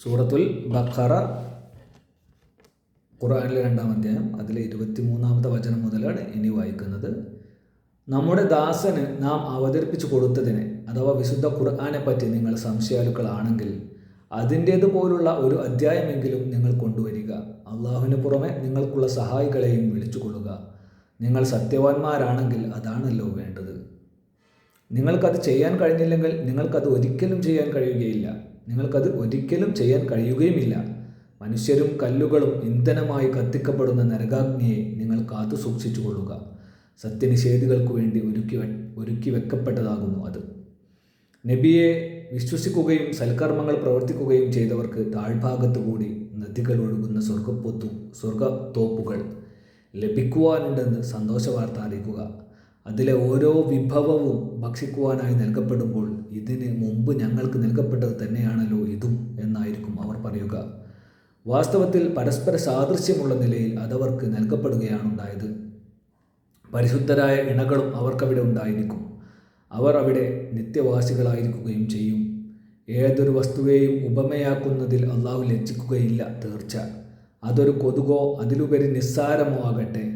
സൂറത്തുൽ ബഖറ ഖുർആനിലെ 2-ാം അധ്യായം അതിലെ 23-ാമത്തെ വചനം മുതലാണ് ഇനി വായിക്കുന്നത്. നമ്മുടെ ദാസന് നാം അവതരിപ്പിച്ചു കൊടുത്തതിനെ അഥവാ വിശുദ്ധ ഖുർആനെ പറ്റി നിങ്ങൾ സംശയാലുക്കളാണെങ്കിൽ അതിൻ്റേതുപോലുള്ള ഒരു അധ്യായമെങ്കിലും നിങ്ങൾ കൊണ്ടുവരിക. അള്ളാഹുവിന് പുറമെ നിങ്ങൾക്കുള്ള സഹായികളെയും വിളിച്ചുകൊള്ളുക. നിങ്ങൾ സത്യവാന്മാരാണെങ്കിൽ അതാണല്ലോ വേണ്ടത്. നിങ്ങൾക്കത് ചെയ്യാൻ കഴിഞ്ഞില്ലെങ്കിൽ നിങ്ങൾക്കത് ഒരിക്കലും ചെയ്യാൻ കഴിയുകയുമില്ല. മനുഷ്യരും കല്ലുകളും ഇന്ധനമായി കത്തിക്കപ്പെടുന്ന നരകാഗ്നിയെ നിങ്ങൾ കാത്തു സൂക്ഷിച്ചു കൊള്ളുക. സത്യനിഷേധികൾക്കു വേണ്ടി ഒരുക്കി വെക്കപ്പെട്ടതാകുന്നു അത്. നബിയെ വിശ്വസിക്കുകയും സൽക്കർമ്മങ്ങൾ പ്രവർത്തിക്കുകയും ചെയ്തവർക്ക് താഴ്ഭാഗത്തു കൂടി നദികൾ ഒഴുകുന്ന സ്വർഗത്തോപ്പുകൾ ലഭിക്കുവാനുണ്ടെന്ന് സന്തോഷവാർത്ത അറിയിക്കുക. അതിലെ ഓരോ വിഭവവും ഭക്ഷിക്കുവാനായി നൽകപ്പെടുമ്പോൾ ഇതിന് മുമ്പ് ഞങ്ങൾക്ക് നൽകപ്പെട്ടത് തന്നെയാണല്ലോ ഇതും എന്നായിരിക്കും അവർ പറയുക. വാസ്തവത്തിൽ പരസ്പര സാദൃശ്യമുള്ള നിലയിൽ അതവർക്ക് നൽകപ്പെടുകയാണുണ്ടായത്. പരിശുദ്ധരായ ഇണകളും അവർക്കവിടെ ഉണ്ടായിരിക്കും. അവർ അവിടെ നിത്യവാസികളായിരിക്കുകയും ചെയ്യും. ഏതൊരു വസ്തുവേയും ഉപമയാക്കുന്നതിൽ അള്ളാഹു ലജ്ജിക്കുകയില്ല, തീർച്ച. അതൊരു കൊതുകോ അതിലുപരി നിസ്സാരമോ ആകട്ടെ.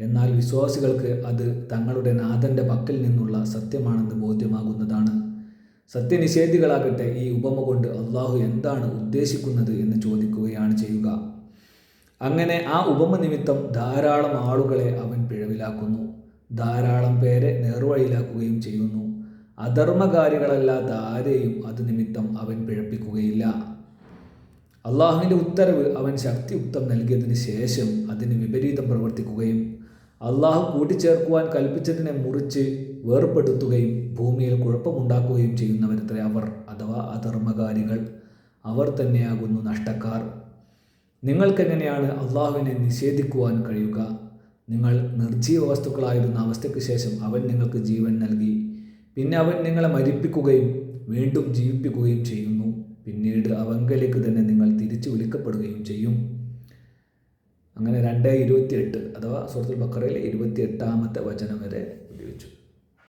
എന്നാൽ വിശ്വാസികൾക്ക് അത് തങ്ങളുടെ നാഥൻ്റെ പക്കൽ നിന്നുള്ള സത്യമാണെന്ന് ബോധ്യമാകുന്നതാണ്. സത്യനിഷേധികളാകട്ടെ ഈ ഉപമ കൊണ്ട് അള്ളാഹു എന്താണ് ഉദ്ദേശിക്കുന്നത് എന്ന് ചോദിക്കുകയാണ് ചെയ്യുക. അങ്ങനെ ആ ഉപമ നിമിത്തം ധാരാളം ആളുകളെ അവൻ പിഴവിലാക്കുന്നു, ധാരാളം പേരെ നേർവഴിയിലാക്കുകയും ചെയ്യുന്നു. അധർമ്മകാരികളല്ലാത്ത ആരെയും അത് നിമിത്തം അവൻ പിഴപ്പിക്കുകയില്ല. അള്ളാഹുവിൻ്റെ ഉത്തരവ് അവൻ ശക്തിയുക്തം നൽകിയതിന് ശേഷം അതിന് വിപരീതം പ്രവർത്തിക്കുകയും അള്ളാഹു കൂട്ടിച്ചേർക്കുവാൻ കൽപ്പിച്ചതിനെ മുറിച്ച് വേർപ്പെടുത്തുകയും ഭൂമിയിൽ കുഴപ്പമുണ്ടാക്കുകയും ചെയ്യുന്നവരത്രേ അവർ, അഥവാ അധർമ്മകാരികൾ. അവർ തന്നെയാകുന്നു നഷ്ടക്കാർ. നിങ്ങൾക്കെങ്ങനെയാണ് അള്ളാഹുവിനെ നിഷേധിക്കുവാൻ കഴിയുക? നിങ്ങൾ നിർജീവ വസ്തുക്കളായിരുന്ന അവസ്ഥയ്ക്ക് ശേഷം അവൻ നിങ്ങൾക്ക് ജീവൻ നൽകി. പിന്നെ അവൻ നിങ്ങളെ മരിപ്പിക്കുകയും വീണ്ടും ജീവിപ്പിക്കുകയും ചെയ്യുന്നു. പിന്നീട് അവങ്കലേക്ക് തന്നെ നിങ്ങൾ തിരിച്ചു വിളിക്കപ്പെടുകയും ചെയ്യും. അങ്ങനെ 2:28 അഥവാ സൂറത്തുൽ ബഖറയിലെ 28-ാമത്തെ വചനം വരെ ഉപയോഗിച്ചു.